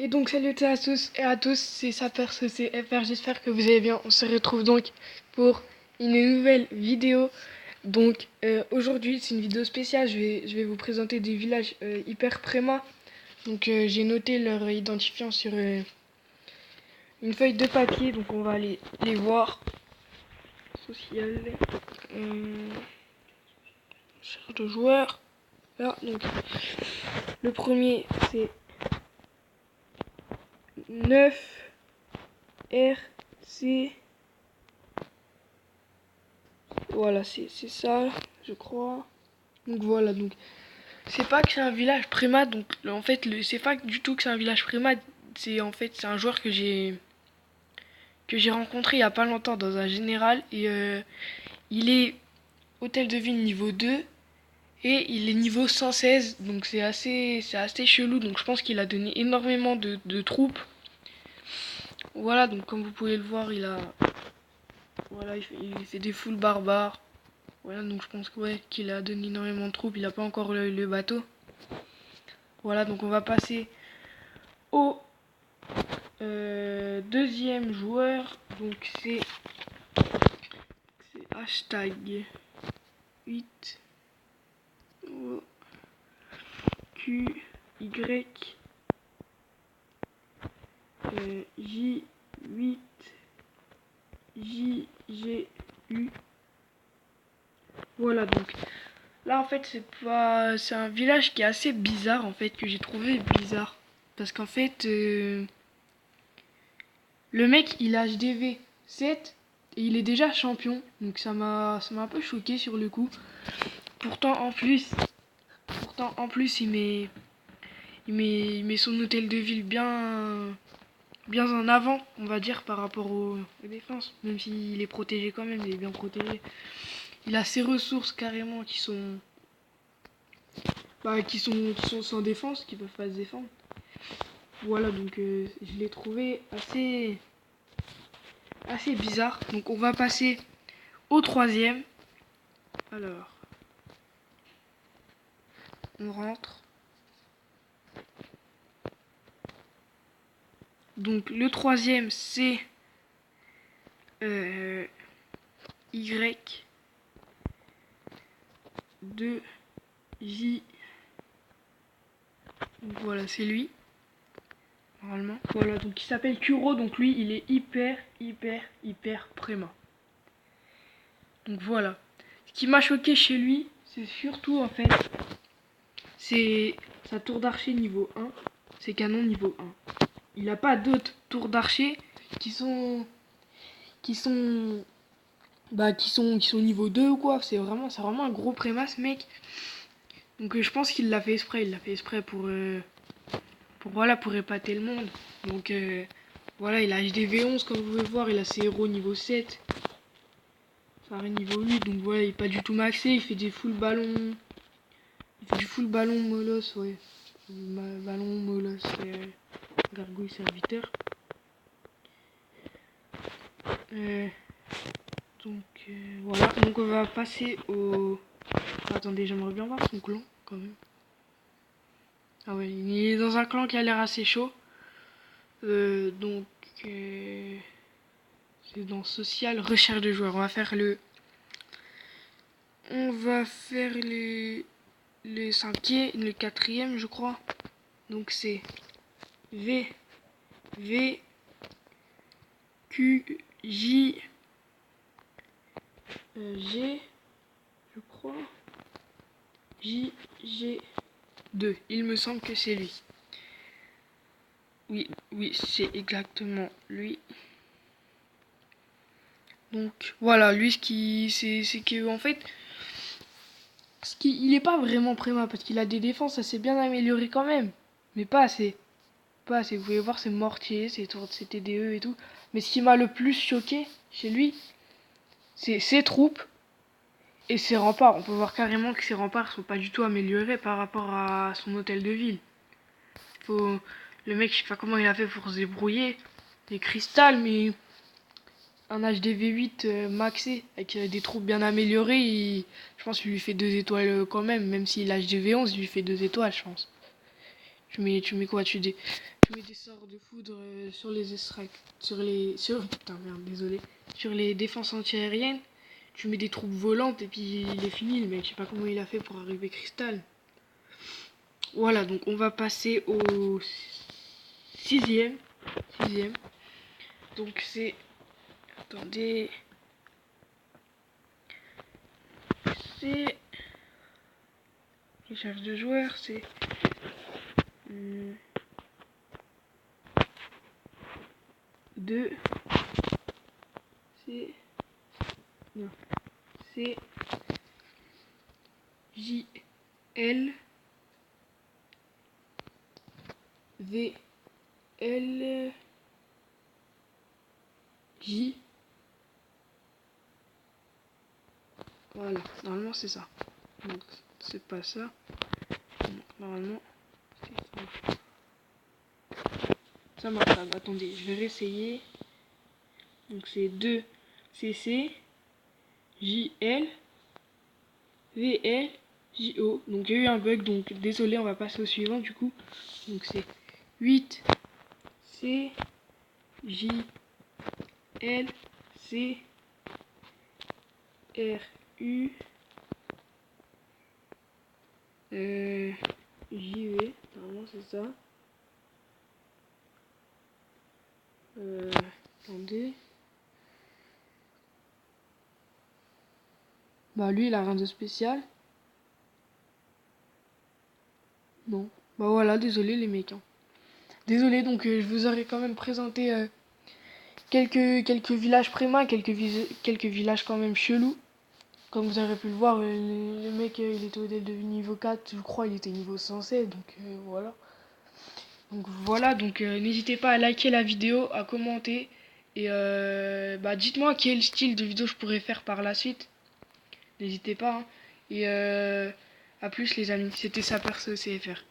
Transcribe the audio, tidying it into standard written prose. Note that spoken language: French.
Et donc salut à tous et à tous, c'est Saper, c'est FR, j'espère que vous allez bien. On se retrouve donc pour une nouvelle vidéo. Donc aujourd'hui c'est une vidéo spéciale, je vais vous présenter des villages hyper préma. Donc j'ai noté leur identifiant sur une feuille de papier, donc on va aller les voir. Social, recherche de joueurs. Là, donc le premier c'est 9 RC. Voilà, c'est ça, je crois. Donc voilà, donc c'est pas que c'est un village prémat, donc en fait c'est pas du tout que c'est un village prémat, c'est en fait c'est un joueur que j'ai rencontré il y a pas longtemps dans un général et il est hôtel de ville niveau 2 et il est niveau 116, donc c'est assez chelou, donc je pense qu'il a donné énormément de troupes. Voilà, donc comme vous pouvez le voir, voilà, il fait des foules barbares. Voilà, donc je pense que ouais, qu'il a donné énormément de troupes. Il n'a pas encore le bateau. Voilà, donc on va passer au deuxième joueur. Donc c'est hashtag 8 Q Y J 8 J G U. Voilà, donc là en fait c'est un village qui est assez bizarre en fait, que j'ai trouvé bizarre parce qu'en fait le mec il a HDV 7 et il est déjà champion, donc ça m'a un peu choqué sur le coup. Pourtant en plus il met son hôtel de ville bien en avant, on va dire, par rapport aux défenses, même s'il est protégé quand même, il est bien protégé. Il a ses ressources carrément qui sont sans défense, qui peuvent pas se défendre. Voilà, donc je l'ai trouvé assez bizarre. Donc on va passer au troisième. Alors, on rentre. Donc le troisième c'est Y 2 J. Donc voilà, c'est lui. Normalement. Voilà, donc il s'appelle Kuro, donc lui il est hyper préma. Donc voilà. Ce qui m'a choqué chez lui, c'est surtout en fait, c'est sa tour d'archer niveau 1, ses canons niveau 1. Il n'a pas d'autres tours d'archer qui sont niveau 2 ou quoi. C'est vraiment un gros préma ce mec. Donc je pense qu'il l'a fait exprès, pour voilà, pour épater le monde. Donc voilà, il a HDV 11 comme vous pouvez voir, il a ses héros niveau 7. Ça arrive niveau 8, donc voilà, il est pas du tout maxé, il fait des full ballons. Il fait du full ballon molosse, ouais. Ballon molosse, gargouille serviteur. Donc voilà, donc on va passer au... Attendez, j'aimerais bien voir son clan quand même. Ah ouais, il est dans un clan qui a l'air assez chaud. Donc c'est dans social, recherche de joueurs. On va faire le cinquième, le quatrième je crois. Donc c'est V Q J G, je crois. J G 2. Il me semble que c'est lui. Oui, c'est exactement lui. Donc voilà, lui c'est que en fait il est pas vraiment préma parce qu'il a des défenses assez bien améliorées quand même, mais pas assez. Pas assez. Vous pouvez voir ses mortiers, ses TDE et tout. Mais ce qui m'a le plus choqué chez lui, c'est ses troupes et ses remparts. On peut voir carrément que ses remparts sont pas du tout améliorés par rapport à son hôtel de ville. Le mec, je sais pas comment il a fait pour se débrouiller. Des cristals, mais un HDV8 maxé avec des troupes bien améliorées, je pense qu'il lui fait 2 étoiles quand même. Même s'il a HDV11, il lui fait 2 étoiles, je pense. Tu mets quoi? tu mets des sorts de foudre sur les extracts, putain merde, désolé, sur les défenses antiaériennes. Tu mets des troupes volantes et puis il est fini le mec. Je sais pas comment il a fait pour arriver cristal. Voilà, donc on va passer au sixième. Donc c'est, attendez, c'est recherche de joueurs, c'est deux, c'est non, c'est J L V L J. Voilà, normalement c'est ça. Donc c'est pas ça. Donc, normalement c'est ça. Ça marche pas. Attendez, je vais réessayer. Donc c'est 2 CC JL VL JO. Donc il y a eu un bug, donc désolé, on va passer au suivant du coup. Donc c'est 8 C J L C R U JV. Normalement c'est ça. Attendez. Bah lui il a rien de spécial. Non. Bah voilà, désolé les mecs. Hein. Désolé, donc je vous aurais quand même présenté quelques villages préma, quelques villages quand même chelous. Comme vous avez pu le voir, le mec il était au de niveau 4, je crois il était niveau 107, donc voilà. Donc voilà, donc n'hésitez pas à liker la vidéo, à commenter. Et bah dites-moi quel style de vidéo je pourrais faire par la suite. N'hésitez pas. Hein. Et à plus les amis, c'était Saperce CFR.